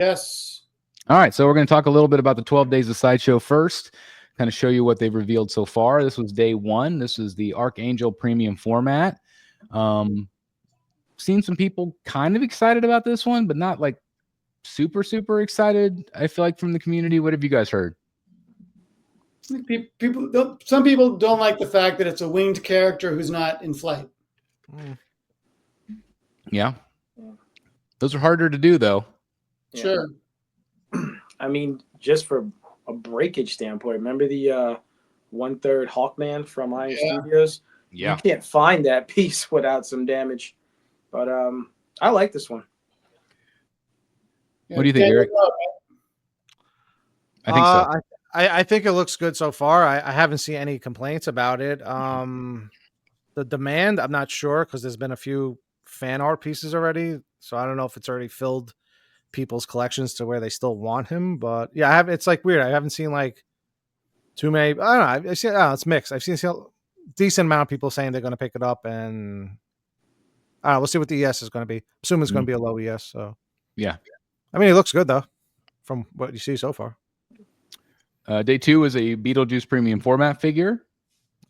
Yes. All right, so we're going to talk a little bit about the 12 Days of Sideshow first, kind of show you what they've revealed so far. This was day one. This is the Archangel Premium format. Seen some people kind of excited about this one, but not like super, super excited, I feel like, from the community. What have you guys heard? Some people don't like the fact that it's a winged character who's not in flight. Yeah. Those are harder to do, though. Yeah. Sure. I mean, just for a breakage standpoint, remember the 1/3 Hawkman from Iron Studios? Yeah. You can't find that piece without some damage. But I like this one. What do you think, Eric? I think so. I think it looks good so far. I haven't seen any complaints about it. The demand, I'm not sure, because there's been a few fan art pieces already. So I don't know if it's already filled people's collections to where they still want him. But yeah, it's like weird. I haven't seen like too many. I don't know. I've seen, it's mixed. I've seen a decent amount of people saying they're going to pick it up, and I don't know. We'll see what the ES is going to be. Assuming it's going to be a low ES. So yeah, I mean, it looks good though, from what you see so far. Day two is a Beetlejuice premium format figure.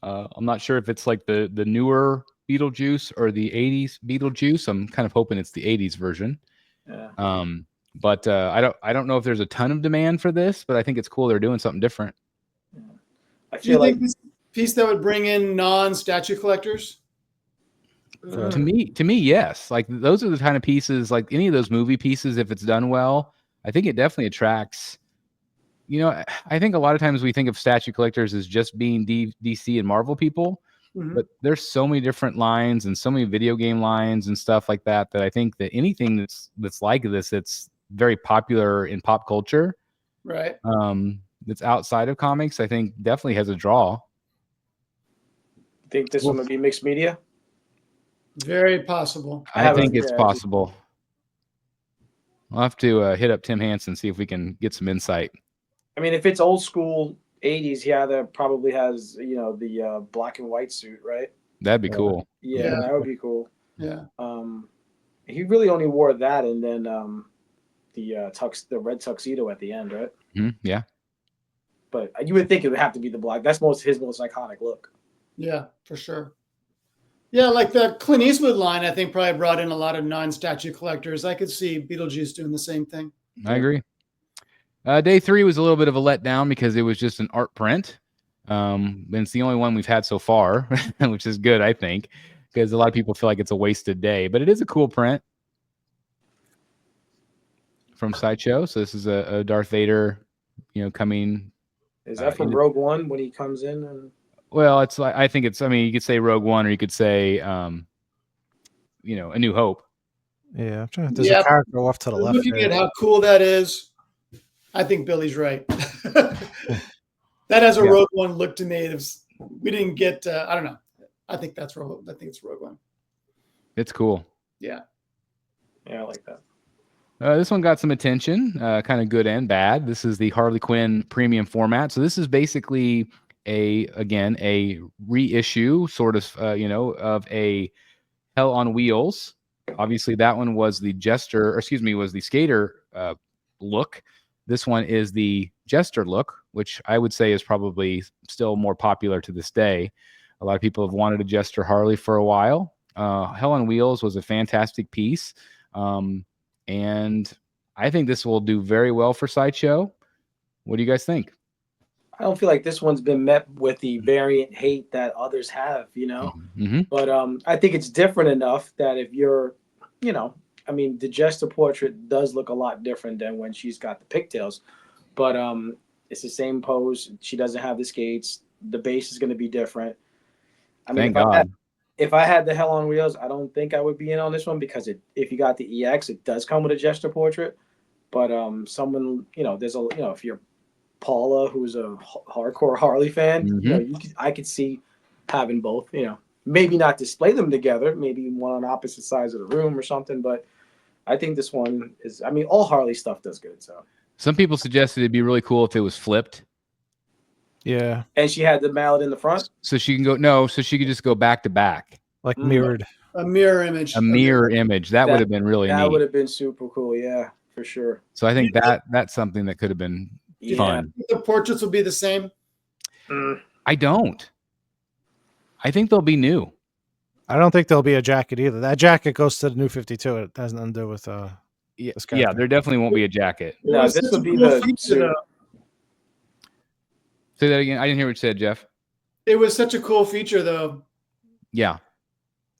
I'm not sure if it's like the newer Beetlejuice or the 80s Beetlejuice. I'm kind of hoping it's the 80s version. Yeah. But I don't know if there's a ton of demand for this, but I think it's cool they're doing something different. I feel like this piece that would bring in non-statue collectors? To me, yes. Like those are the kind of pieces, like any of those movie pieces, if it's done well, I think it definitely attracts. You know, I think a lot of times we think of statue collectors as just being DC and Marvel people, but there's so many different lines and so many video game lines and stuff like that I think that anything that's like this, it's very popular in pop culture, right? That's outside of comics, I think definitely has a draw. Think this one would be mixed media? Very possible. I think it's possible. I'll have to hit up Tim Hansen, see if we can get some insight. I mean, if it's old school 80s, that probably has, the black and white suit, right? That'd be cool. Yeah, that would be cool. Yeah. He really only wore that and then the red tuxedo at the end, right? Yeah. But you would think it would have to be the black. That's his most iconic look. Yeah, for sure. Yeah, like the Clint Eastwood line, I think probably brought in a lot of non-statue collectors. I could see Beetlejuice doing the same thing. I agree. Day three was a little bit of a letdown because it was just an art print. And it's the only one we've had so far, which is good, I think, because a lot of people feel like it's a wasted day. But it is a cool print from Sideshow. So this is a Darth Vader, coming. Is that from Rogue One when he comes in? Well, it's like, I think it's, you could say Rogue One, or you could say, A New Hope. Yeah, I'm trying to. There's a character off to the left. Looking at how cool that is, I think Billy's right. That has a Rogue One look to me. We didn't get. I don't know. I think it's Rogue One. It's cool. Yeah. Yeah, I like that. This one got some attention, kind of good and bad. This is the Harley Quinn premium format. So this is basically a reissue, sort of, of a Hell on Wheels. Obviously, that one was the was the skater look. This one is the Jester look, which I would say is probably still more popular to this day. A lot of people have wanted a Jester Harley for a while. Hell on Wheels was a fantastic piece. And I think this will do very well for Sideshow. What do you guys think? I don't feel like this one's been met with the variant hate that others have, Mm-hmm. But I think it's different enough that if you're, the Jester portrait does look a lot different than when she's got the pigtails, but it's the same pose. She doesn't have the skates. The base is going to be different. Thank God. If I had the Hell on Wheels, I don't think I would be in on this one because if you got the EX, it does come with a Jester portrait. But someone, if you're Paula, who's a hardcore Harley fan, I could see having both. Maybe not display them together, maybe one on opposite sides of the room or something. But I think this one is. All Harley stuff does good. So some people suggested it'd be really cool if it was flipped. Yeah. And she had the mallet in the front. So she can go, so she could just go back to back. Like mirrored. A mirror image. A mirror image. That would have been really neat. That would have been super cool, yeah. for sure. So I think that's something that could have been fun. The portraits will be the same. I don't. I think they'll be new. I don't think there'll be a jacket either. That jacket goes to the new 52. It has nothing to do with Yeah, this character. there definitely won't be a jacket. It No, was this such would a be cool the feature, suit. though. Say that again. I didn't hear what you said, Jeff. It was such a cool feature, though. Yeah.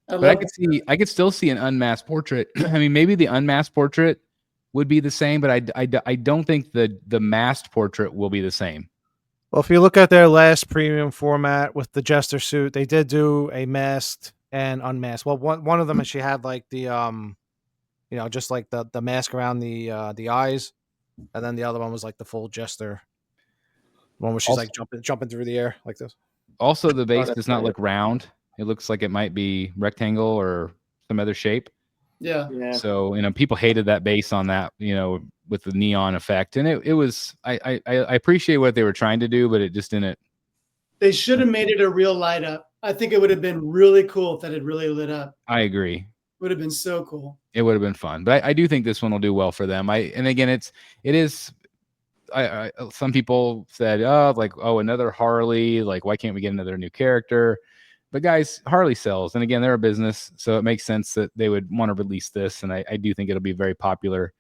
I But love I could still see an unmasked portrait. I mean, maybe the unmasked portrait would be the same, but I don't think the masked portrait will be the same. Well, if you look at their last premium format with the Jester suit, they did do a masked and unmasked. Well, one of them she had like the just like the mask around the eyes, and then the other one was like the full Jester one where she's Also- like jumping through the air like this. Also, the base that's does not right. look round. It looks like it might be rectangle or some other shape. Yeah. Yeah. So, people hated that base on that, with the neon effect. And it was, I appreciate what they were trying to do, but it just didn't. They should have made it a real light up. I think it would have been really cool if that had really lit up. I agree. Would have been so cool. It would have been fun, but I do think this one will do well for them. And again, it is, some people said, another Harley, like, why can't we get another new character? But guys, Harley sells. And again, they're a business, so it makes sense that they would want to release this. And I do think it'll be very popular.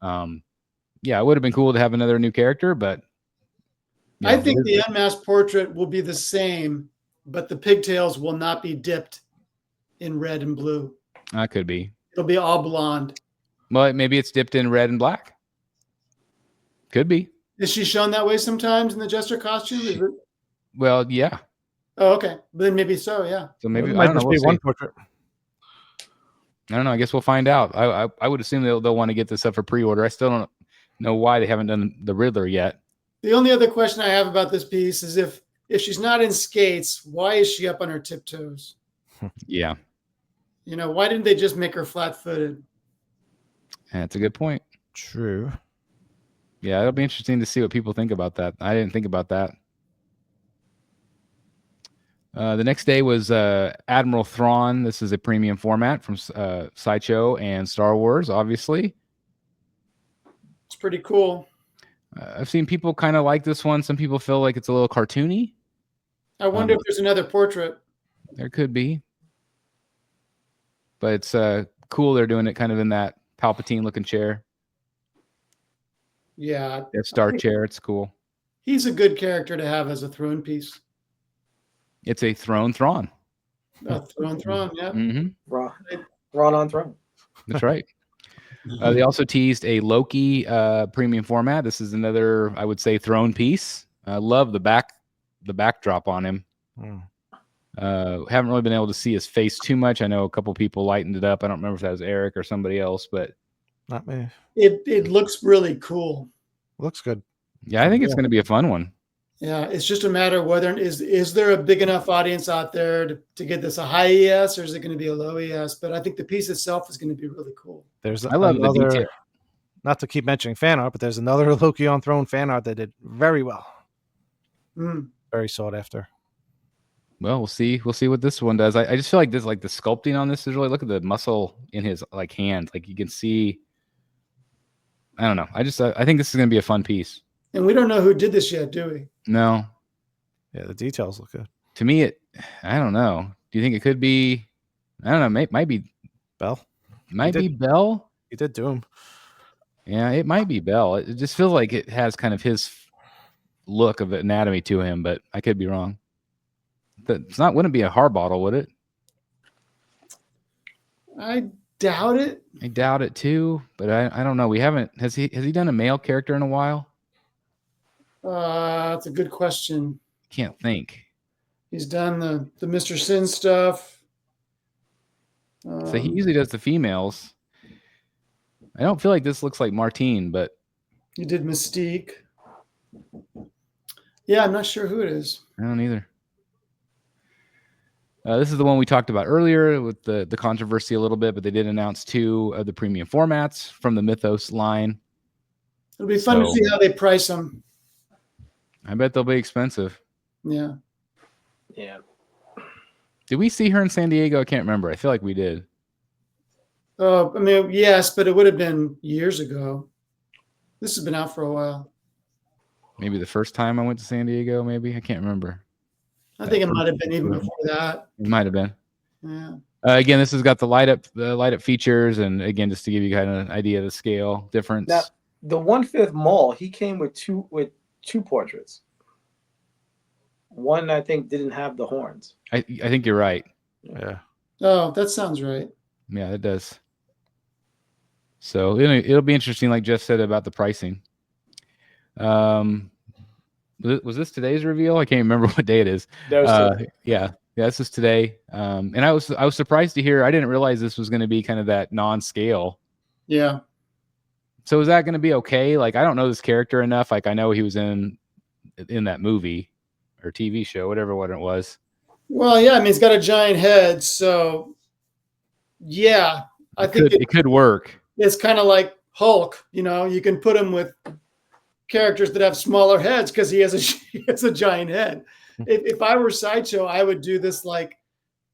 It would have been cool to have another new character, but I think the unmasked portrait will be the same, but the pigtails will not be dipped in red and blue. That could be. It'll be all blonde. Well, maybe it's dipped in red and black. Could be. Is she shown that way sometimes in the Jester costume? Is it? Well, yeah. Oh, okay. Then maybe so, yeah. So maybe it I might don't know. just We'll be see. one portrait. I don't know. I guess we'll find out. I would assume they'll want to get this up for pre-order. I still don't know why they haven't done the Riddler yet. The only other question I have about this piece is if she's not in skates, why is she up on her tiptoes? Yeah, Why didn't they just make her flat-footed? that's a good point. True. Yeah, it'll be interesting to see what people think about that. I didn't think about that. The next day was Admiral Thrawn. This is a premium format from Sideshow and Star Wars, obviously. It's pretty cool. I've seen people kind of like this one. Some people feel like it's a little cartoony. I wonder if there's another portrait. There could be. But it's cool they're doing it kind of in that Palpatine-looking chair. Yeah. Death Star chair. It's cool. He's a good character to have as a throne piece. It's a Thrawn. A throne, yeah. Mm-hmm. Ron on throne. That's right. They also teased a Loki premium format. This is another, I would say, throne piece. I love the backdrop on him. Haven't really been able to see his face too much. I know a couple people lightened it up. I don't remember if that was Eric or somebody else, but Not me. It looks really cool. Looks good. yeah, I think it's going to be a fun one. Yeah, it's just a matter of whether is there a big enough audience out there to get this a high ES or is it going to be a low ES? But I think the piece itself is going to be really cool. There's I love the detail. Not to keep mentioning fan art, but there's another Loki on Throne fan art that did very well. Very sought after. Well, we'll see. We'll see what this one does. I just feel like this, like the sculpting on this is really, look at the muscle in his hand. Like you can see. I don't know. I think this is going to be a fun piece. And we don't know who did this yet, do we? No. Yeah, the details look good. To me, I don't know. Do you think it could be? I don't know. Might be Bell. Might be Bell. He did Doom. Yeah, it might be Bell. It just feels like it has kind of his look of anatomy to him, but I could be wrong. Wouldn't be a Harbottle, would it? I doubt it. I doubt it too, but I don't know. We haven't. Has he done a male character in a while? That's a good question. Can't think. He's done the Mr. Sin stuff. So he usually does the females. I don't feel like this looks like Martine, but He did Mystique. Yeah, I'm not sure who it is. I don't either. This is the one we talked about earlier with the controversy a little bit, but they did announce 2 of the premium formats from the Mythos line. It'll be fun to see how they price them. I bet they'll be expensive. Yeah. Yeah. Did we see her in San Diego? I can't remember. I feel like we did. I mean, yes, but it would have been years ago. This has been out for a while. Maybe the first time I went to San Diego, maybe. I can't remember. I think it might have been even before that. It might have been. Yeah. Again, this has got the light up features, and again, just to give you kind of an idea of the scale difference. Now, the 1/5 Maul, he came with two portraits. One I think didn't have the horns. I think you're right. Yeah. Oh, that sounds right. Yeah, it does. So it'll be interesting, like Jeff said about the pricing. Was this today's reveal? I can't remember what day it is. Yeah, this is today. And I was surprised to hear. I didn't realize this was going to be kind of that non-scale. Yeah. So is that going to be okay? Like, I don't know this character enough. Like, I know he was in that movie or TV show, whatever what it was. Well, yeah. I mean, he's got a giant head, so yeah, I think it could work. It's kind of like Hulk. You know, you can put him with characters that have smaller heads because he has a giant head. If I were Sideshow, I would do this like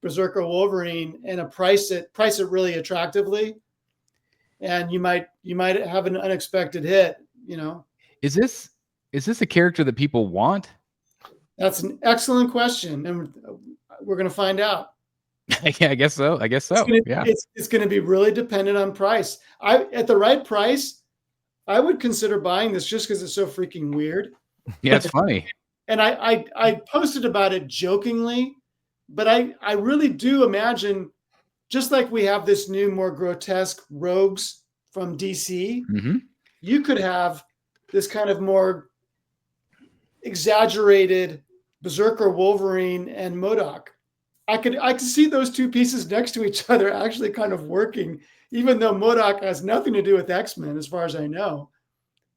Berserker Wolverine and price it really attractively, and you might have an unexpected hit. You know, is this a character that people want? That's an excellent question, and we're going to find out. Yeah, I guess so. It's going to be really dependent on price. At the right price, I would consider buying this just because it's so freaking weird. Yeah, it's funny. And I posted about it jokingly, but I really do imagine, just like we have this new, more grotesque rogues from DC, you could have this kind of more exaggerated Berserker Wolverine and MODOK. I could see those two pieces next to each other actually kind of working, even though MODOK has nothing to do with X-Men as far as I know.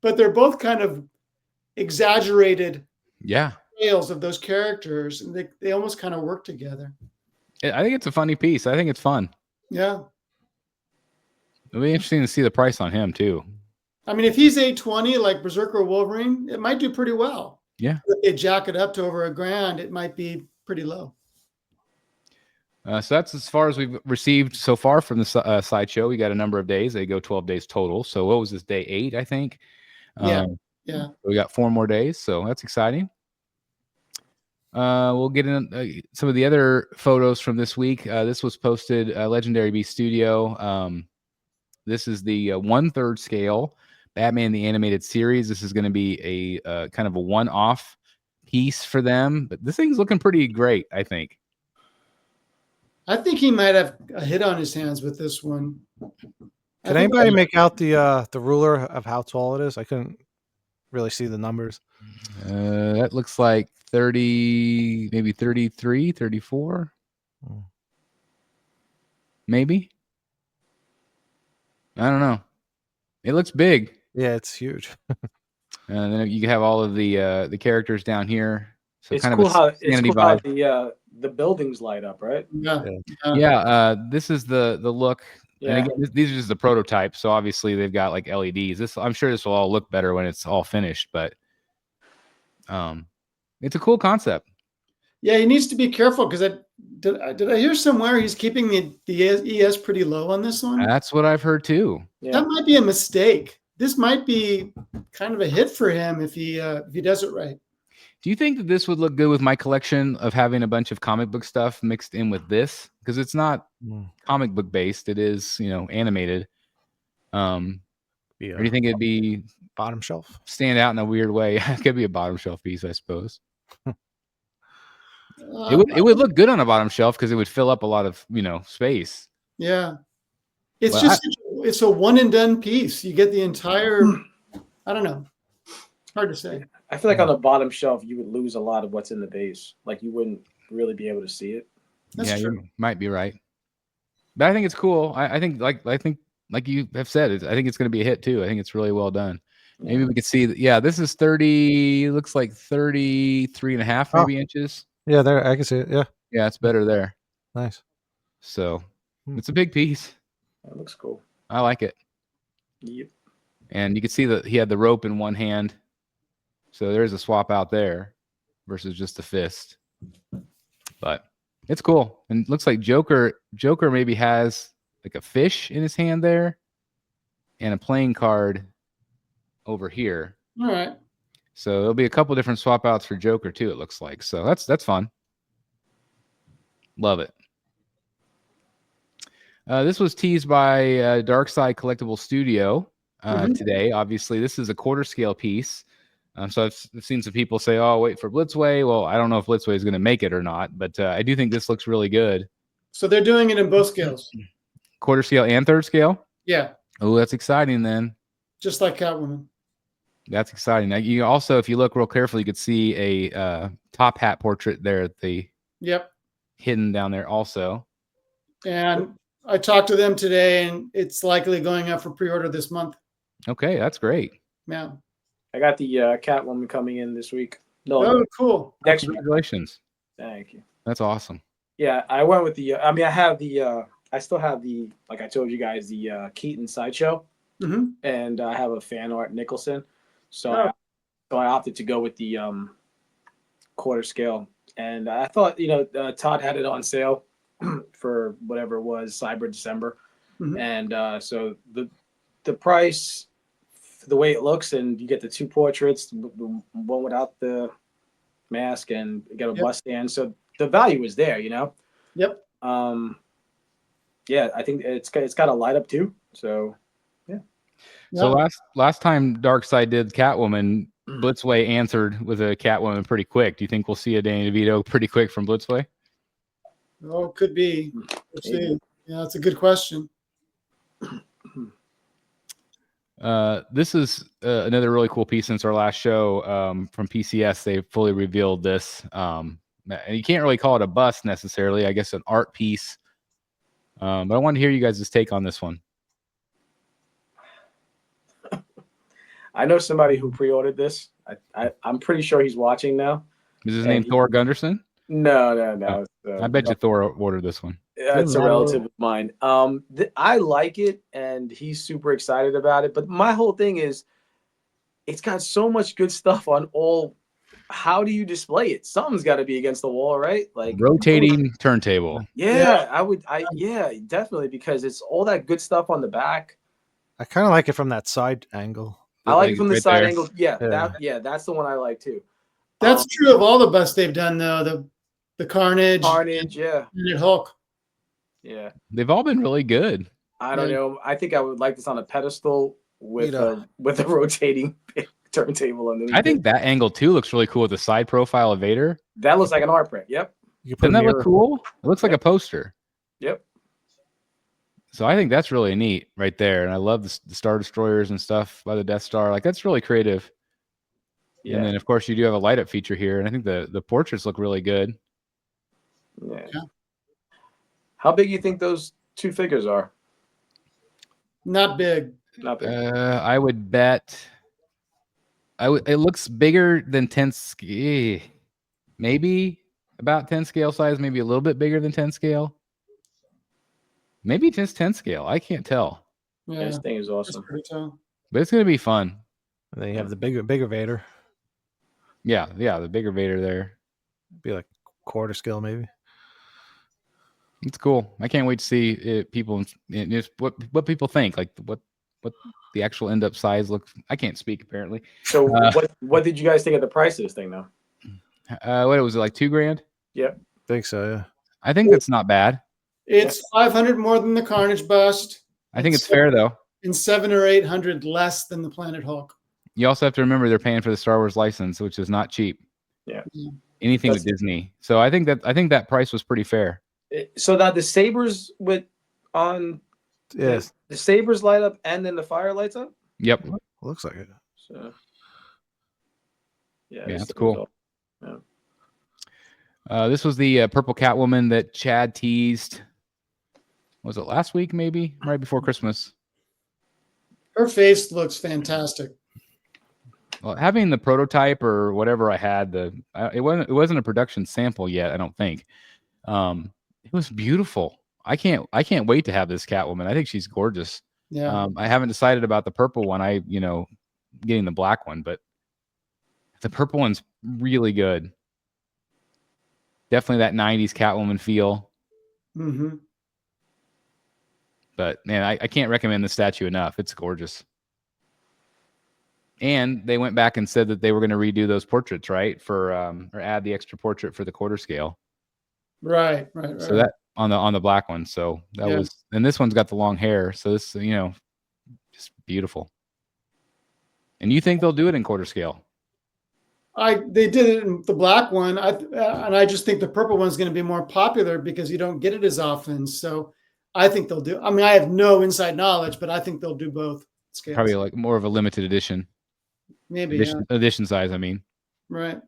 But they're both kind of exaggerated tales of those characters, and they almost kind of work together. I think it's a funny piece. I think it's fun. Yeah. It'll be interesting to see the price on him too. I mean, if he's $820 like Berserker Wolverine, it might do pretty well. Yeah. If they jack it up to over $1,000, it might be pretty low. So that's as far as we've received so far from the sideshow. We got a number of days. They go 12 days total. So what was this, day 8, I think? Yeah. We got 4 more days, so that's exciting. We'll get in some of the other photos from this week. This was posted Legendary Beast Studio. This is the 1/3 scale Batman the Animated Series. This is going to be a kind of a one-off piece for them, but this thing's looking pretty great, I think. I think he might have a hit on his hands with this one. Can anybody make out the ruler of how tall it is? I couldn't really see the numbers. That looks like 30, maybe 33, 34. Maybe. I don't know. It looks big. Yeah, it's huge. And then you have all of the characters down here. So it's kind cool of how the buildings light up, right? Yeah. This is the look. Yeah. And again, these are just the prototypes, so obviously they've got like LEDs. I'm sure this will all look better when it's all finished, but it's a cool concept. Yeah, he needs to be careful because did I hear somewhere he's keeping the ES pretty low on this one? That's what I've heard too. Yeah. That might be a mistake. This might be kind of a hit for him if he does it right. Do you think that this would look good with my collection of having a bunch of comic book stuff mixed in with this? Because it's not comic book based; it is, animated. Or do you think it'd be bottom shelf, stand out in a weird way? It could be a bottom shelf piece, I suppose. It would look good on a bottom shelf because it would fill up a lot of space. Yeah, it's a one and done piece. You get the entire. I don't know. Hard to say. I feel like on the bottom shelf you would lose a lot of what's in the base. Like you wouldn't really be able to see it. That's true. You might be right. But I think it's cool. I think like you have said, I think it's going to be a hit too. I think it's really well done. Yeah. Maybe we could see that. Yeah, this is 30. Looks like 33.5 maybe inches. Yeah, there I can see it. Yeah. Yeah, it's better there. Nice. So it's a big piece. That looks cool. I like it. Yep. And you can see that he had the rope in one hand. So there's a swap out there versus just the fist. But it's cool. And it looks like Joker maybe has like a fish in his hand there and a playing card over here. All right. So there'll be a couple different swap outs for Joker too, it looks like. So that's fun. Love it. This was teased by Dark Side Collectible Studio today. Obviously, this is a quarter scale piece. So I've seen some people say, "Oh, wait for Blitzway." Well, I don't know if Blitzway is going to make it or not, but I do think this looks really good. So they're doing it in both scales. Quarter scale and third scale. Yeah, Oh, that's exciting then. just like Catwoman. That's exciting. Now, you also, if you look real carefully, you could see a top hat portrait there at the Yep. hidden down there also. And I talked to them today, and it's likely going up for pre-order this month. Okay, that's great. Yeah. I got the Catwoman coming in this week. No, Oh, cool. next week. Congratulations. Thank you. That's awesome. Yeah, I went with the. I mean, I have the. I still have the. Like I told you guys, the Keaton sideshow, and I have a fan art Nicholson. So, I opted to go with the quarter scale, and I thought Todd had it on sale for whatever it was, Cyber December, and so the price, the way it looks, and you get the two portraits, the one without the mask, and you get a bust stand, so the value is there, Yep. Yeah, I think it's got a light up too, so. So last time Darkseid did Catwoman, Blitzway answered with a Catwoman pretty quick. Do you think we'll see a Danny DeVito pretty quick from Blitzway? Oh, could be. We'll see. Yeah, that's a good question. This is another really cool piece since our last show from PCS. They fully revealed this. And you can't really call it a bust necessarily. I guess an art piece. But I want to hear you guys' take on this one. I know somebody who pre-ordered this. I'm pretty sure he's watching now. Is his name Thor Gunderson? No. I bet you Thor ordered this one. It's a relative of mine. I like it, and he's super excited about it. But my whole thing is, it's got so much good stuff on all. How do you display it? Something's got to be against the wall, right? Like rotating turntable. Yeah, yeah, definitely, because it's all that good stuff on the back. I kind of like it from that side angle. I like it from the right side there. angle. Yeah, that's the one I like too. That's true of all the busts they've done, though. The Carnage, yeah, and Hulk. Yeah, they've all been really good. I don't know. I think I would like this on a pedestal with a rotating turntable underneath. I think that angle too looks really cool with the side profile of Vader. That looks like an art print. Yep. Doesn't that look cool? It looks like a poster. Yep. So I think that's really neat right there. And I love the Star Destroyers and stuff by the Death Star. Like, that's really creative. Yeah. And then, of course, you do have a light up feature here. And I think the portraits look really good. Yeah. How big do you think those two figures are? Not big. Not big. I would bet. It looks bigger than 10 scale. Maybe about 10 scale size. Maybe a little bit bigger than 10 scale. Maybe just 10 scale. I can't tell. Yeah, this thing is awesome. But it's going to be fun. And then you have the bigger Vader. Yeah, the bigger Vader there. Be like quarter scale, maybe. It's cool. I can't wait to see people, just what people think, like what the actual end up size looks. I can't speak apparently. So what did you guys think of the price of this thing though? What was it, like $2,000? Yeah, I think so. Yeah, I think that's not bad. It's 500 more than the Carnage bust. I think it's fair though. And 700 or 800 less than the Planet Hulk. You also have to remember they're paying for the Star Wars license, which is not cheap. Yeah, anything with Disney. So I think that price was pretty fair. So that the sabers the sabers light up and then the fire lights up. Yep, looks like it. So yeah, that's cool. This was the purple Catwoman that Chad teased. Was it last week? Maybe right before Christmas. Her face looks fantastic. Well, having the prototype or whatever I had, it wasn't a production sample yet. I don't think. It was beautiful. I can't wait to have this Catwoman. I think she's gorgeous. Yeah. I haven't decided about the purple one. Getting the black one, but the purple one's really good. Definitely that 90s Catwoman feel. Mm-hmm. But man, I can't recommend the statue enough. It's gorgeous. And they went back and said that they were going to redo those portraits, right? For or add the extra portrait for the quarter scale. Right. So that on the black one. So that was, and this one's got the long hair. So this, just beautiful. And you think they'll do it in quarter scale? They did it in the black one. And I just think the purple one's going to be more popular because you don't get it as often. So I think they'll do. I mean, I have no inside knowledge, but I think they'll do both scales. Probably like more of a limited edition. Maybe edition size. I mean, right.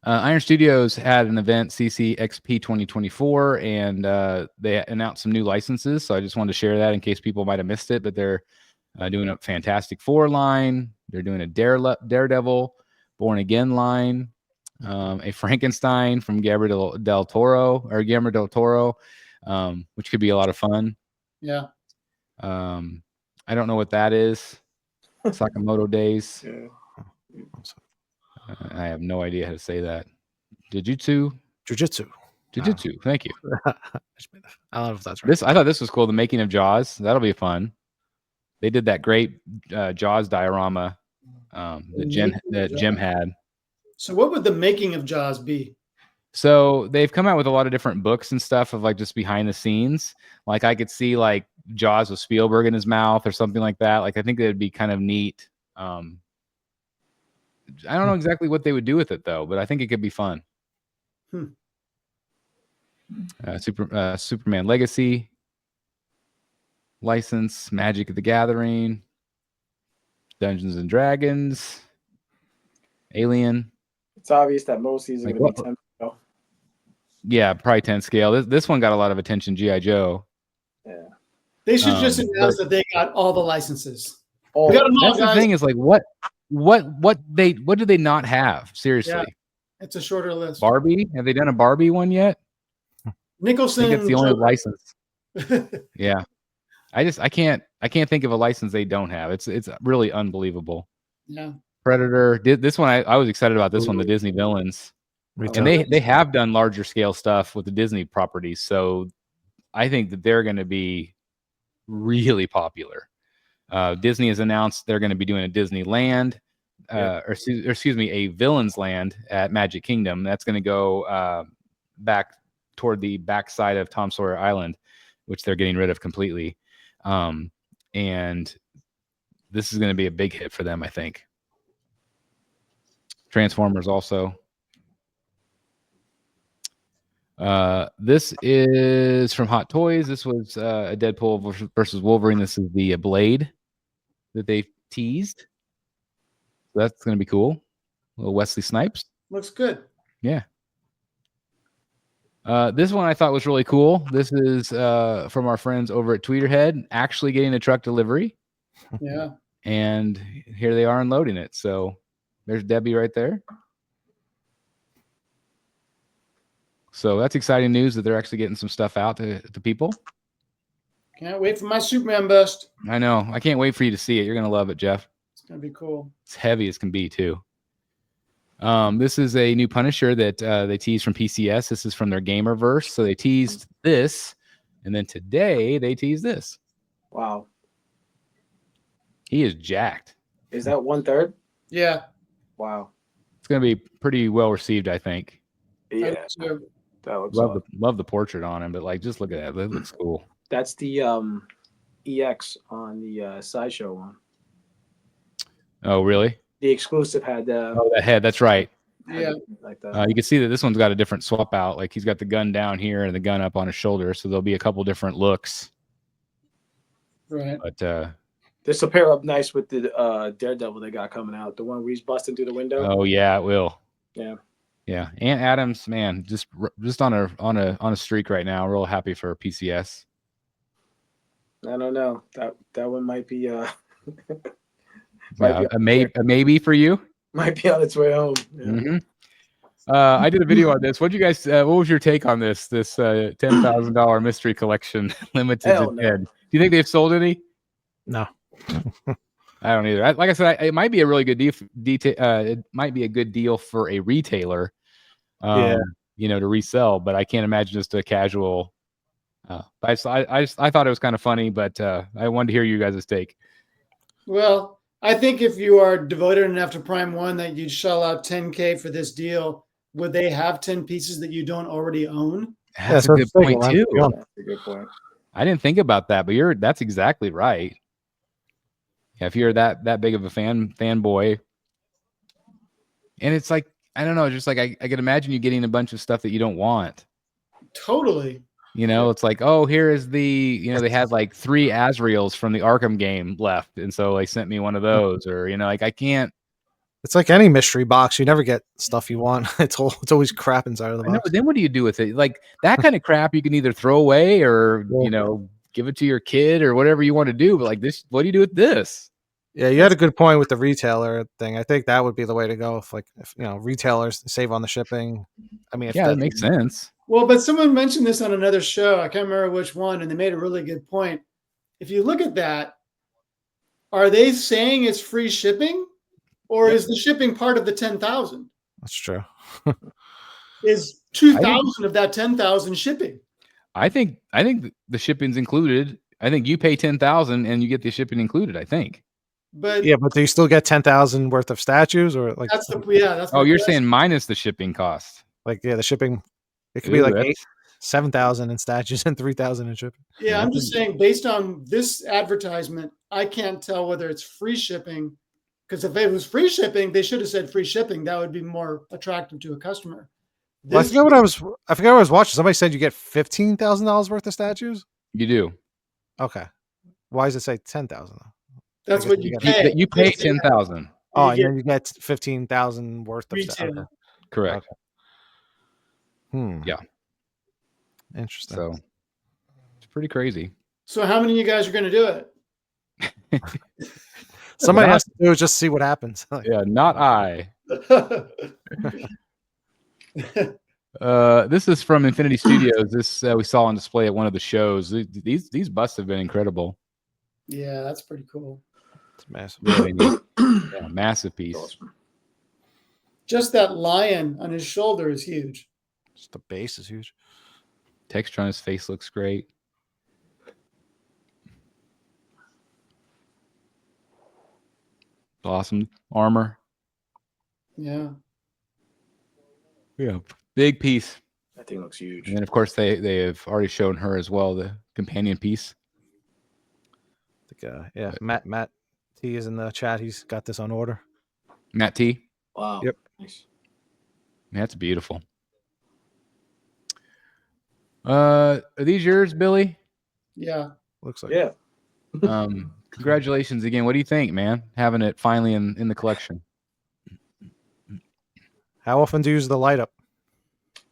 Iron Studios had an event, CCXP 2024, and they announced some new licenses. So I just wanted to share that in case people might have missed it. But they're doing a Fantastic Four line. They're doing a Daredevil, Born Again line, a Frankenstein from Guillermo del Toro, which could be a lot of fun. Yeah. I don't know what that is. Sakamoto Days. Yeah. I have no idea how to say that. Jujutsu. Thank you. I don't know if that's right. I thought this was cool. The making of Jaws. That'll be fun. They did that great Jaws diorama that Jim had. So what would the making of Jaws be? So they've come out with a lot of different books and stuff of like just behind the scenes. Like I could see like Jaws with Spielberg in his mouth or something like that. Like I think that'd be kind of neat. I don't know exactly what they would do with it though, but I think it could be fun. Superman Legacy license, Magic the Gathering, Dungeons and Dragons, Alien. It's obvious that most of these are going to be 10 scale. Yeah, probably 10 scale. This one got a lot of attention. G.I. Joe. Yeah, they should just announce that they got all the licenses. Oh, that's the thing is like what do they not have? Seriously, yeah, it's a shorter list. Barbie? Have they done a Barbie one yet? Nicholson. I think it's the only license. Yeah, I can't think of a license they don't have. It's really unbelievable. Yeah. Predator did this one. I was excited about this one. The Disney villains, and they have done larger scale stuff with the Disney properties. So I think that they're going to be really popular. Disney has announced they're going to be doing a Disneyland, or excuse me, a Villains Land at Magic Kingdom. That's going to go back toward the backside of Tom Sawyer Island, which they're getting rid of completely. And this is going to be a big hit for them, I think. Transformers also. This is from Hot Toys. This was a Deadpool versus Wolverine. This is the Blade that they teased. So that's going to be cool. A little Wesley Snipes. Looks good. Yeah. This one I thought was really cool. This is from our friends over at Tweeterhead, actually getting a truck delivery. Yeah. And here they are unloading it. So there's Debbie right there. So that's exciting news that they're actually getting some stuff out to people. Can't wait for my Superman bust. I know. I can't wait for you to see it. You're going to love it, Jeff. It's going to be cool. It's heavy as can be, too. This is a new Punisher that they teased from PCS. This is from their Gamerverse. So they teased this, and then today they teased this. Wow. He is jacked. Is that 1/3? Yeah. Wow. It's going to be pretty well received, I think. Yeah. That looks love the portrait on him, but like just look at that. That looks cool. That's the EX on the Sideshow one. Oh, really? The exclusive had that head. That's right. Yeah. Like that. You can see that this one's got a different swap out. Like he's got the gun down here and the gun up on his shoulder. So there'll be a couple different looks. Right. But this will pair up nice with the Daredevil they got coming out. The one where he's busting through the window. Oh yeah, it will. Yeah. Yeah. Ant Adams, man, just on a streak right now. Real happy for PCS. I don't know. That one might be a maybe for you. Might be on its way home. Yeah. Mm-hmm. I did a video on this. What you guys? What was your take on this $10,000 mystery collection limited to 10? Do you think they've sold any? No. I don't either. Like I said, it might be a really good deal. It might be a good deal for a retailer, to resell. But I can't imagine just a casual. I thought it was kind of funny, but I wanted to hear you guys' take. Well, I think if you are devoted enough to Prime 1 that you'd shell out $10K for this deal, would they have 10 pieces that you don't already own? That's a so good it's big, point man. too. Yeah. That's a good point. I didn't think about that, but that's exactly right. Yeah, if you're that big of a fanboy, and it's like, I don't know, just like I can imagine you getting a bunch of stuff that you don't want. Totally. It's like, oh, here is they had like 3 Azraels from the Arkham game left, and so they sent me one of those, or like I can't. It's like any mystery box. You never get stuff you want. It's always crap inside of the I know, box. but then what do you do with it? Like that kind of crap, you can either throw away or Yeah. give it to your kid or whatever you want to do. But like this, what do you do with this? Yeah, you had a good point with the retailer thing. I think that would be the way to go. If retailers save on the shipping. I mean, if Yeah, they, that makes sense. Well, but someone mentioned this on another show. I can't remember which one, and they made a really good point. If you look at that, are they saying it's free shipping, or is the shipping part of the 10,000? That's true. Is 2,000 of that 10,000 shipping? I think the shipping's included. I think you pay 10,000 and you get the shipping included. I think. But Yeah, but do you still get 10,000 worth of statues, or like? that's Oh, my you're question. saying minus the shipping cost. Like, yeah, the shipping. It could Ooh, be like that's- 7,000 in statues and 3,000 in shipping. Yeah, I'm just saying, based on this advertisement, I can't tell whether it's free shipping. Because if it was free shipping, they should have said free shipping. That would be more attractive to a customer. Well, I forget what I was watching. Somebody said you get $15,000 worth of statues. You do. Okay, why does it say 10,000? That's what you get pay. You pay 10,000. Oh, You and then you get 15,000 worth of retail. statues. Correct. Okay. Yeah. Interesting. So it's pretty crazy. So how many of you guys are going to do it? Somebody has to do it just to see what happens. Yeah, not I. This is from Infinity Studios. This we saw on display at one of the shows. These busts have been incredible. Yeah, that's pretty cool. It's massive. Really neat. Yeah, massive piece. Awesome. Just that lion on his shoulder is huge. Just the base is huge. Texture on his face looks great. Awesome armor. Yeah. Yeah, big piece. That thing looks huge. And then of course they have already shown her as well, the companion piece. Yeah, Matt T is in the chat. He's got this on order. Matt T. Wow. Yep. Nice. That's beautiful. Are these yours, Billy? Yeah. Looks like. Yeah. Congratulations again. What do you think, man? Having it finally in the collection. How often do you use the light up?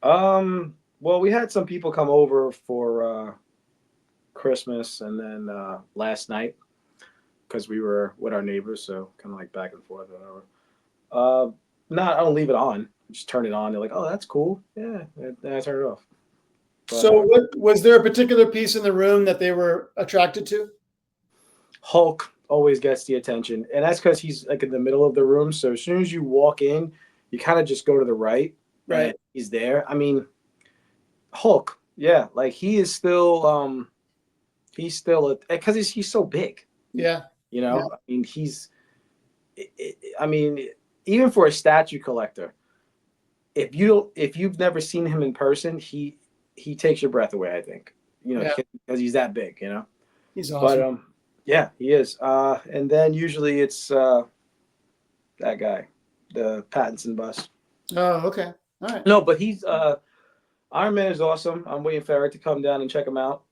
Well, we had some people come over for Christmas and then last night because we were with our neighbors, so kind of like back and forth or whatever. I don't leave it on. Just turn it on. They're like, "Oh, that's cool." Yeah, and then I turn it off. But, So was there a particular piece in the room that they were attracted to? Hulk always gets the attention, and that's because he's like in the middle of the room. So as soon as you walk in, you kind of just go to the right. Right. And he's there. I mean, Hulk. Yeah, like he is still. He's still because he's so big. Yeah. You know, Yeah. I mean, I mean, even for a statue collector, if you've never seen him in person, he takes your breath away. I think, because he's that big. You know, He's awesome. but yeah, he is. And then usually it's that guy, the Pattinson bust. Oh, okay. All right. No, but he's Iron Man is awesome. I'm waiting for Eric to come down and check him out.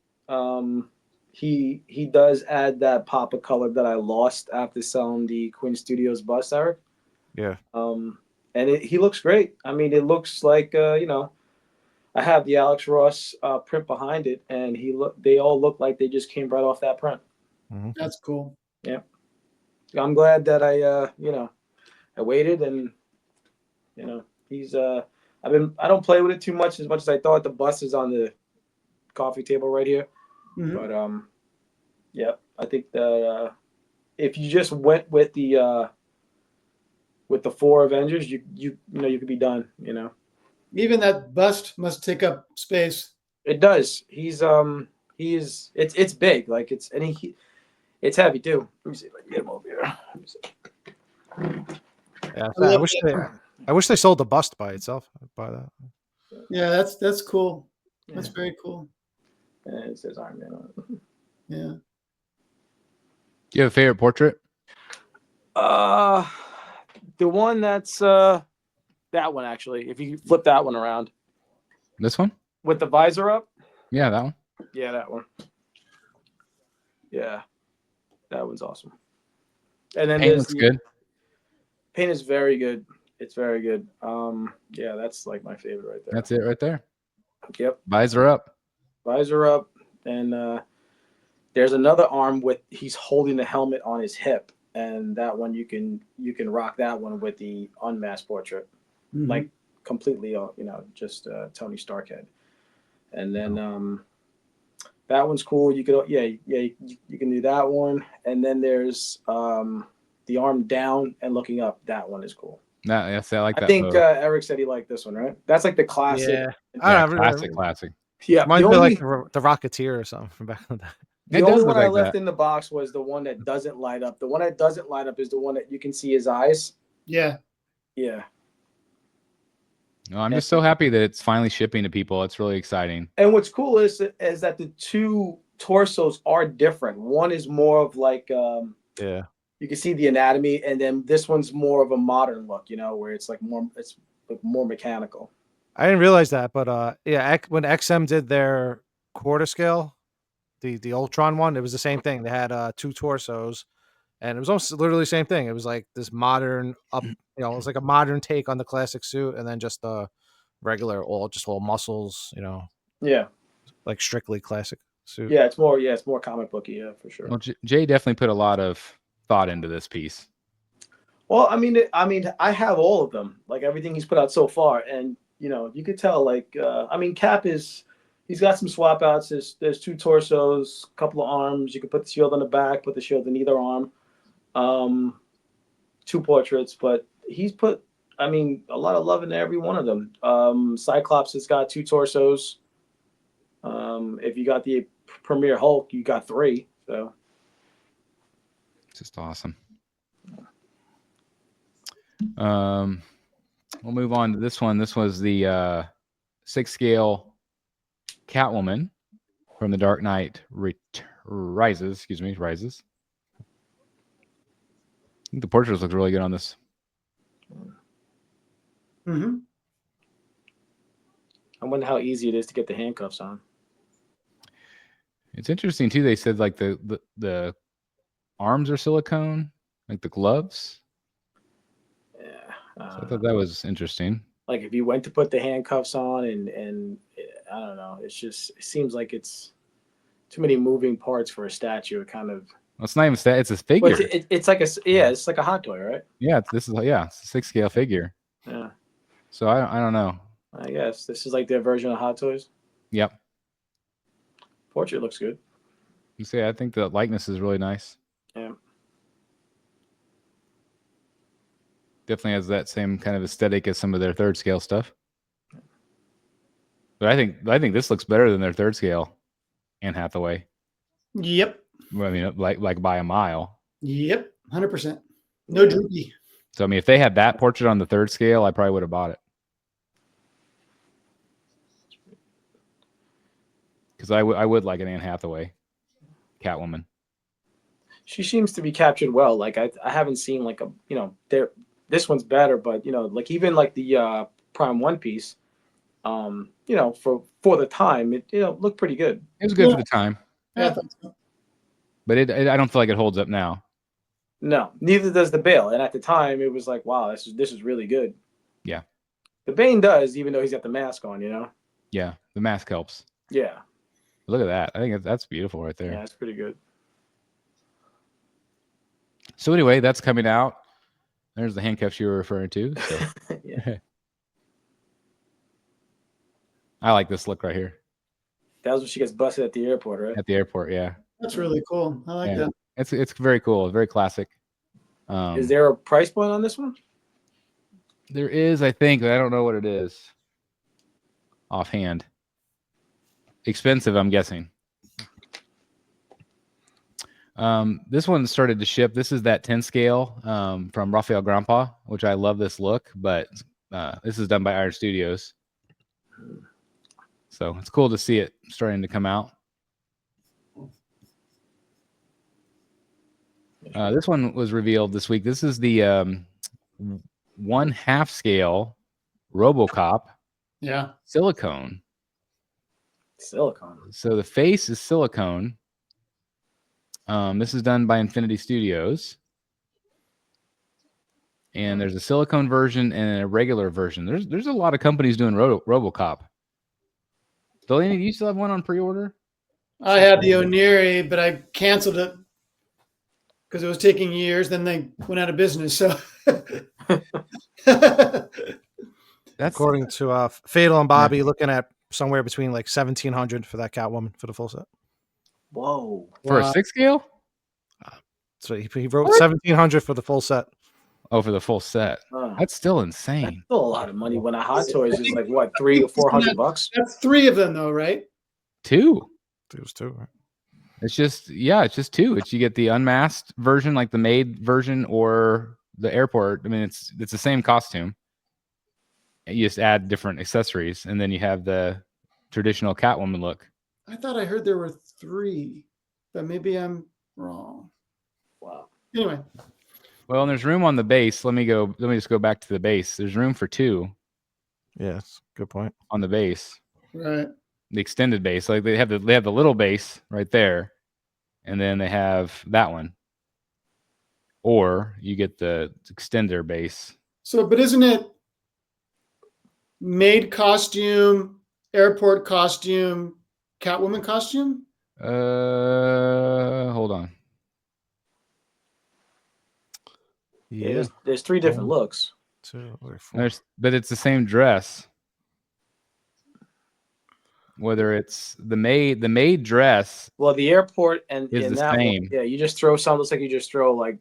He does add that pop of color that I lost after selling the Quinn Studios bust, Eric. Yeah. And he looks great. I mean, it looks like I have the Alex Ross print behind it, and they all look like they just came right off that print. Mm-hmm. That's cool. Yeah. I'm glad that I waited, and he's I don't play with it too much as I thought. The bust is on the coffee table right here. Mhm. But yeah, I think that if you just went with the 4 Avengers, you could be done. Even that bust must take up space. It does. It's big. Like It's heavy too. Let me see if I can get him over here. Let me see. Yeah, I love I wish they sold the bust by itself. I'd buy that. Yeah, that's cool. That's very cool. And it says Iron Man on it. Yeah. Do you have a favorite portrait? The one that's that one actually. If you flip that one around This one? with the visor up. Yeah, that one. Yeah, that one. Yeah, that one's awesome. And then Paint looks good. Paint is very good. It's very good. Yeah, that's like my favorite right there. That's it right there. Yep. Visor up. Visor up, and there's another arm with he's holding the helmet on his hip, and that one you can rock that one with the unmasked portrait, like completely, just Tony Stark head, and then that one's cool. You could you can do that one, and then there's the arm down and looking up. That one is cool. Yes, I like that. I think Eric said he liked this one, right? That's like the classic. Yeah, Classic. Yeah, might be like the Rocketeer or something from back in the day. The only one I left in the box was the one that doesn't light up. The one that doesn't light up is the one that you can see his eyes. Yeah. Yeah. No, I'm just so happy that it's finally shipping to people. It's really exciting. And what's cool is that the two torsos are different. One is more of like you can see the anatomy, and then this one's more of a modern look, where it's like more mechanical. I didn't realize that, but yeah, when XM did their quarter scale, the Ultron one, it was the same thing. They had two torsos, and it was almost literally the same thing. It was like this modern it was like a modern take on the classic suit, and then just the regular all muscles, Yeah, like strictly classic suit. Yeah, it's more comic booky, yeah, for sure. Well, Jay definitely put a lot of thought into this piece. Well, I mean, I have all of them, like everything he's put out so far, and you could tell, like, Cap he's got some swap outs. There's two torsos, a couple of arms. You can put the shield on the back, put the shield in either arm. Two portraits, but he's put, a lot of love into every one of them. Cyclops has got two torsos. If you got the Premier Hulk, you got three. So It's just awesome. We'll move on to this one. This was the 6 scale Catwoman from the Dark Knight Rises. Rises. I think the portraits look really good on this. I wonder how easy it is to get the handcuffs on. It's interesting too. They said like the arms are silicone, like the gloves. Yeah, So I thought that was interesting. Like if you went to put the handcuffs on, and I don't know, it seems like it's too many moving parts for a statue. It kind of. Well, it's not even it's a figure. It's like a hot toy, right? Yeah, it's a 6 scale figure. Yeah. So I don't know. I guess this is like their version of Hot Toys. Yep. Portrait looks good. You see, I think the likeness is really nice. Yeah. Definitely has that same kind of aesthetic as some of their 3rd scale stuff. But I think this looks better than their 3rd scale Anne Hathaway. Yep. I mean, like by a mile. Yep. 100%. No droopy. So if they had that portrait on the 3rd scale, I probably would have bought it. Because I would like an Anne Hathaway Catwoman. She seems to be captured well. Like I haven't seen like this one's better, but like even like the Prime One Piece, for the time it looked pretty good. It was good for the time. Yeah. But I don't feel like it holds up now. No, neither does the Bale. And at the time, it was like, wow, this is really good. Yeah. The Bane does, even though he's got the mask on, Yeah, the mask helps. Yeah. Look at that. I think that's beautiful right there. Yeah, it's pretty good. So anyway, that's coming out. There's the handcuffs you were referring to. So. Yeah. I like this look right here. That was when she gets busted at the airport, right? At the airport, yeah. That's really cool. I like that. It's very cool. Very classic. Is there a price point on this one? There is, I think. I don't know what it is offhand. Expensive, I'm guessing. This one started to ship. This is that 10 scale from Rafael Grandpa, which I love this look, but this is done by Iron Studios. So it's cool to see it starting to come out. This one was revealed this week. This is the 1/2 scale RoboCop. Yeah. Silicone. So the face is silicone. This is done by Infinity Studios. And there's a silicone version and a regular version. There's a lot of companies doing RoboCop. Salina, do you still have one on pre-order? I had the O'Neary, but I canceled it because it was taking years. Then they went out of business. So That's According to Fatal and Bobby, looking at somewhere between like 1,700 for that Catwoman for the full set. Whoa. for a 6 scale? So he wrote 1,700 for the full set. Oh, for the full set. That's still insane. That's still a lot of money when a Hot Toys is like what, $300 or $400? that's 3 of them, though, right? 2. It was 2, right? It's just 2. You get the unmasked version, like the made version, or the airport. I mean, it's the same costume. You just add different accessories, and then you have the traditional Catwoman look. I thought I heard there were 3, but maybe I'm wrong. Wow. Anyway, Well, and there's room on the base. Let me just go back to the base. There's room for 2 Yes, good point. on the base, right. the extended base. Like they have the little base right there, and then they have that one. Or you get the extender base. So, but isn't it maid costume, airport costume, Catwoman costume? Hold on. Yeah, there's 3 different looks. 2 or 4. But it's the same dress. Whether it's the maid dress. Well, the airport and Is in the that same. one, yeah, you just throw something. Looks like you just throw like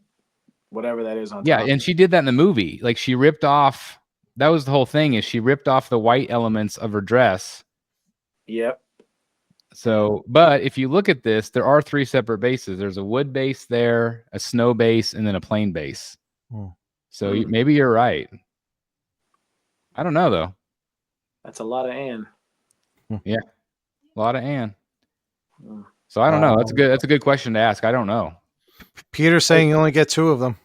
whatever that is on Yeah, top. and she did that in the movie. Like she ripped off. That was the whole thing. Is she ripped off the white elements of her dress. Yep. So, but if you look at this, there are 3 separate bases. There's a wood base there, a snow base, and then a plain base. So maybe you're right. I don't know though. That's a lot of Anne. Yeah, a lot of Anne. So I don't know. That's a good question to ask. I don't know. Peter's saying you only get 2 of them.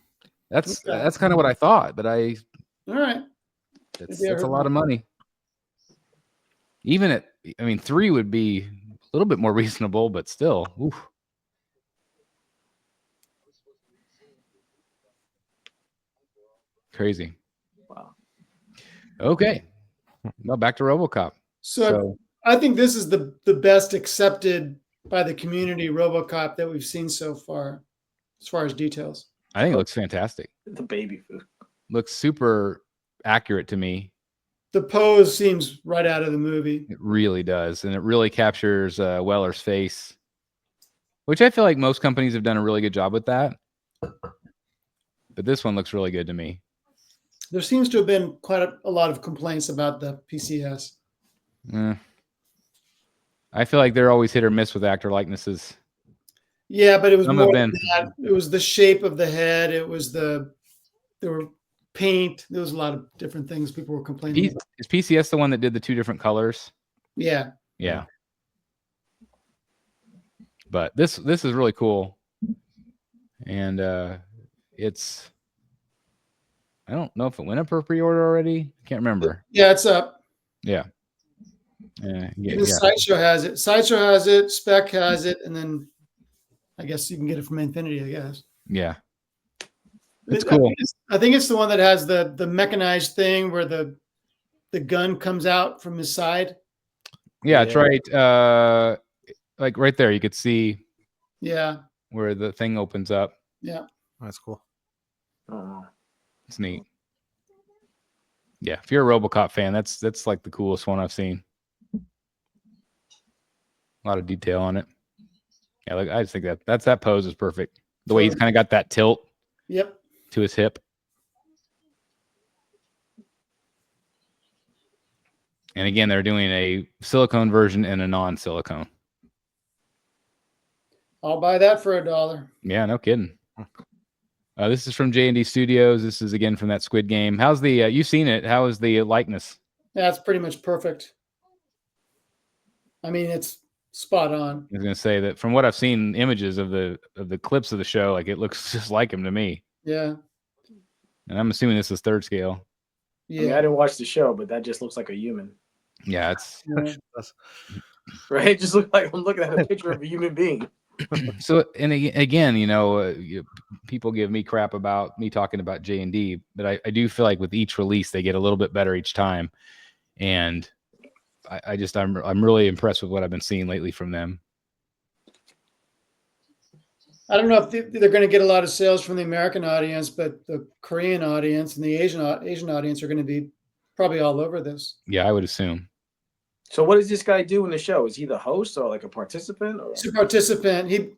That's kind of what I thought, but All right. that's a lot of money. Even 3 would be a little bit more reasonable, but still. Oof. Crazy. Wow. Okay. Well, back to RoboCop. So I think this is the best accepted by the community RoboCop that we've seen so far as details. I think it looks fantastic. The baby food. Looks super accurate to me. The pose seems right out of the movie. It really does. And it really captures Weller's face, which I feel like most companies have done a really good job with that. But this one looks really good to me. There seems to have been quite a lot of complaints about the PCS. I feel like they're always hit or miss with actor likenesses. Yeah, but it was Some more have than been. that. It was the shape of the head. It was there were paint. There was a lot of different things people were complaining about. Is PCS the one that did the 2 different colors? Yeah. Yeah. But this is really cool. And it's, I don't know if it went up for pre-order already. I can't remember. Yeah, it's up. Yeah. Even Sideshow has it. Sideshow has it. Spec has it, and then I guess you can get it from Infinity. I guess. Yeah. It's cool. I think it's the one that has the mechanized thing where the gun comes out from his side. Yeah, it's right. Like right there, you could see. Yeah. Where the thing opens up. Yeah. That's cool. It's neat. Yeah, if you're a RoboCop fan, that's like the coolest one I've seen. A lot of detail on it. Yeah, like I just think that pose is perfect. The way he's kind of got that tilt. Yep. To his hip. And again, they're doing a silicone version and a non-silicone. I'll buy that for $1. Yeah, no kidding. This is from J&D Studios. This is again from that Squid Game. How's the you've seen it? How is the likeness? That's pretty much perfect. I mean, it's spot on. I was gonna say that from what I've seen images of the clips of the show, like it looks just like him to me. Yeah. And I'm assuming this is 3rd scale. Yeah. I mean, I didn't watch the show, but that just looks like a human. Yeah, it's Yeah. Right? It just looks like I'm looking at a picture of a human being. so. And again, people give me crap about me talking about J&D, but I do feel like with each release they get a little bit better each time, and I'm really impressed with what I've been seeing lately from them. I don't know if they're going to get a lot of sales from the American audience, but the Korean audience and the Asian audience are going to be probably all over this. Yeah, I would assume. So what does this guy do in the show? Is he the host or like a participant? Or? He's a participant. I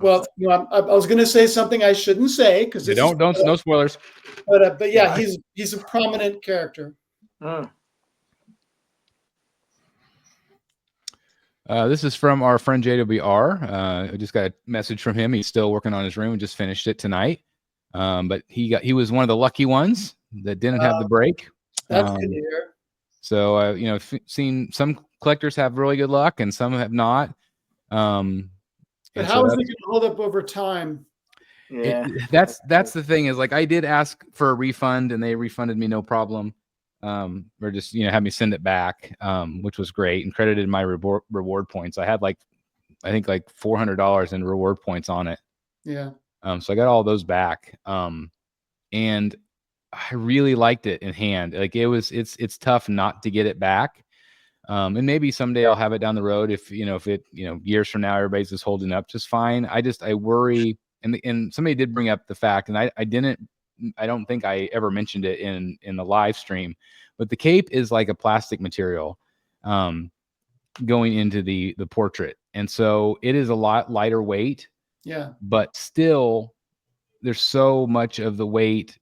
was going to say something I shouldn't say because No spoilers. But yeah, he's a prominent character. This is from our friend JWR. I just got a message from him. He's still working on his room and just finished it tonight. But he was one of the lucky ones that didn't have the break. That's good to hear. So seen some collectors have really good luck and some have not. But how is it going to hold up over time? Yeah, that's the thing is like I did ask for a refund and they refunded me no problem. Or just had me send it back, which was great, and credited my reward points. I had I think $400 in reward points on it. Yeah. So I got all those back. And I really liked it in hand. Like it's tough not to get it back. And maybe someday I'll have it down the road if years from now everybody's just holding up just fine. I worry, and somebody did bring up the fact, and I don't think I ever mentioned it in the live stream, but the cape is like a plastic material going into the portrait. And so it is a lot lighter weight. Yeah. But still, there's so much of the weight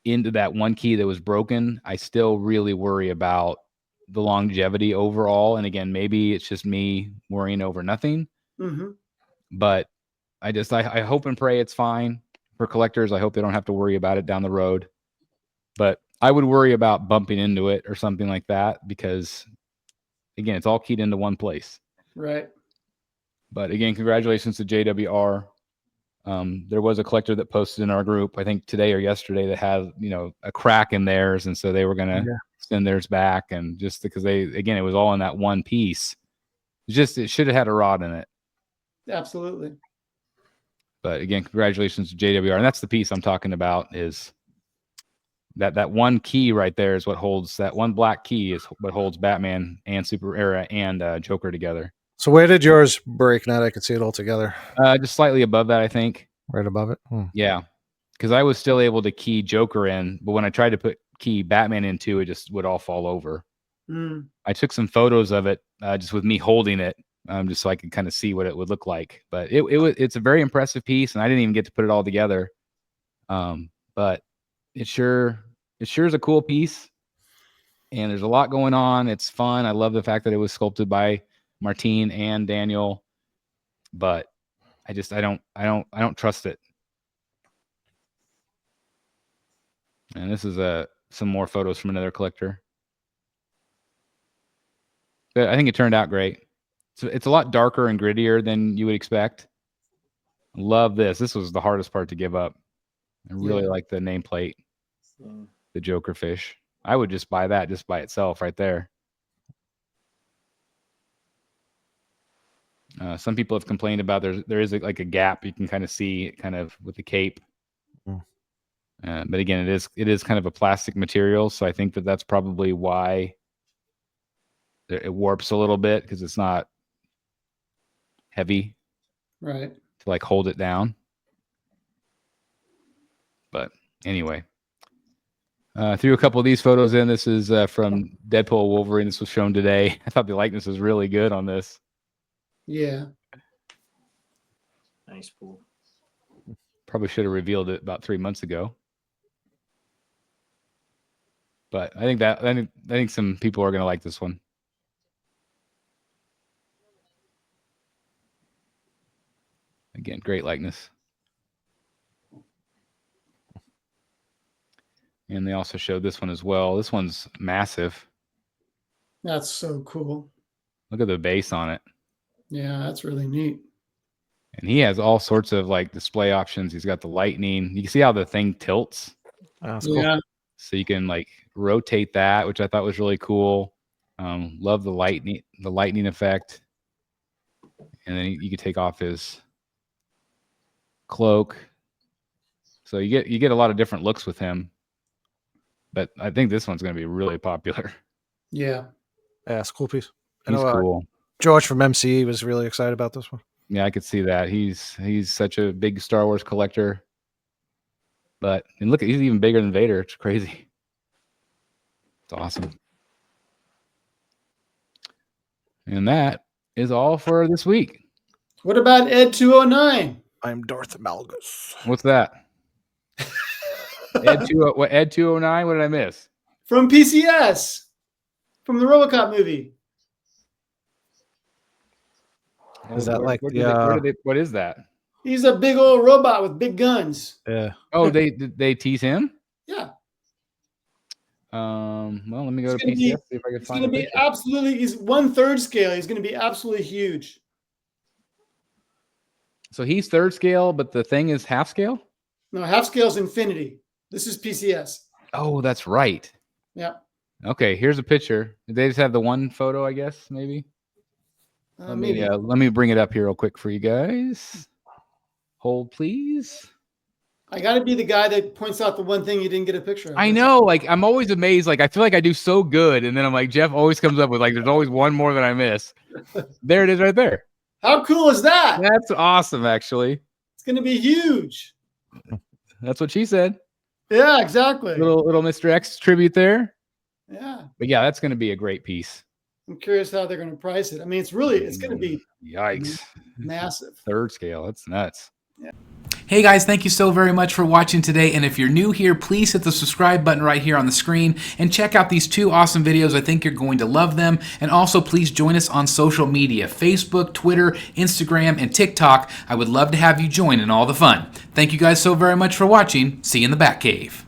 into that one key that was broken. I still really worry about the longevity overall. And again, maybe it's just me worrying over nothing. Mm-hmm. But I hope and pray it's fine. For collectors, I hope they don't have to worry about it down the road. But I would worry about bumping into it or something like that because, again, it's all keyed into one place. Right. But again, congratulations to JWR. There was a collector that posted in our group, I think today or yesterday, that had a crack in theirs, and so they were going to send theirs back, and just because it was all in that one piece. It should have had a rod in it. Absolutely. But again, congratulations to JWR. And that's the piece I'm talking about is that one key right there is what holds that one black key is what holds Batman and Super Era and Joker together. So where did yours break? Now that I can see it all together. Just slightly above that, I think. Right above it? Yeah. Because I was still able to key Joker in, but when I tried to put key Batman into it, just would all fall over. I took some photos of it just with me holding it. Just so I could kind of see what it would look like. But it's a very impressive piece, and I didn't even get to put it all together. But it sure is a cool piece, and there's a lot going on. It's fun. I love the fact that it was sculpted by Martine and Daniel, but I don't trust it. And this is some more photos from another collector. But I think it turned out great. So it's a lot darker and grittier than you would expect. Love this. This was the hardest part to give up. I really like the nameplate, the Joker fish. I would just buy that just by itself right there. Some people have complained about there is like a gap you can kind of see kind of with the cape. But again, it is kind of a plastic material, so I think that's probably why it warps a little bit because it's not heavy, right, to like hold it down. But anyway, threw a couple of these photos in. This is from Deadpool Wolverine. This was shown today. I thought the likeness was really good on this. Yeah, nice pool. Probably should have revealed it about 3 months ago. But I think some people are going to like this one. great likeness. And they also showed this one as well. This one's massive. That's so cool. Look at the base on it. Yeah, that's really neat. And he has all sorts of like display options. He's got the lightning. You can see how the thing tilts. That's cool. Yeah. So you can like rotate that, which I thought was really cool. Love the lightning effect. And then you can take off his cloak. So you get a lot of different looks with him. But I think this one's going to be really popular. Yeah. Yeah, it's a cool piece. I He's know, cool. George from MCE was really excited about this one. Yeah, I could see that. He's such a big Star Wars collector. But and look, he's even bigger than Vader. It's crazy. It's awesome. And that is all for this week. What about Ed 209? I'm Darth Malgus. What's that? Ed 209? What did I miss? From PCS. From the RoboCop movie. Is that like what is that? He's a big old robot with big guns. Yeah. Oh, they tease him? Yeah. Well, let me go It's to gonna PCS, be- see if I can It's find going to a be picture. absolutely, he's 1/3 scale. He's going to be absolutely huge. So he's 3rd scale, but the thing is half scale? No, half scale is infinity. This is PCS. Oh, that's right. Yeah. Okay, here's a picture. Did they just have the one photo, I guess, maybe? Maybe. Let me bring it up here real quick for you guys. Hold, please. I got to be the guy that points out the one thing you didn't get a picture of. I know, like, I'm always amazed. Like, I feel like I do so good, and then I'm like, Jeff always comes up with, like, there's always one more that I miss. There it is right there. How cool is that? That's awesome, actually. It's going to be huge. That's what she said. Yeah, exactly. Little Mr. X tribute there. Yeah. But yeah, that's going to be a great piece. I'm curious how they're going to price it. I mean, it's going to be Yikes. massive. 3rd scale. That's nuts. Hey guys, thank you so very much for watching today, and if you're new here, please hit the subscribe button right here on the screen and check out these 2 awesome videos. I think you're going to love them. And also please join us on social media, Facebook, Twitter, Instagram, and TikTok. I would love to have you join in all the fun. Thank you guys so very much for watching. See you in the Batcave.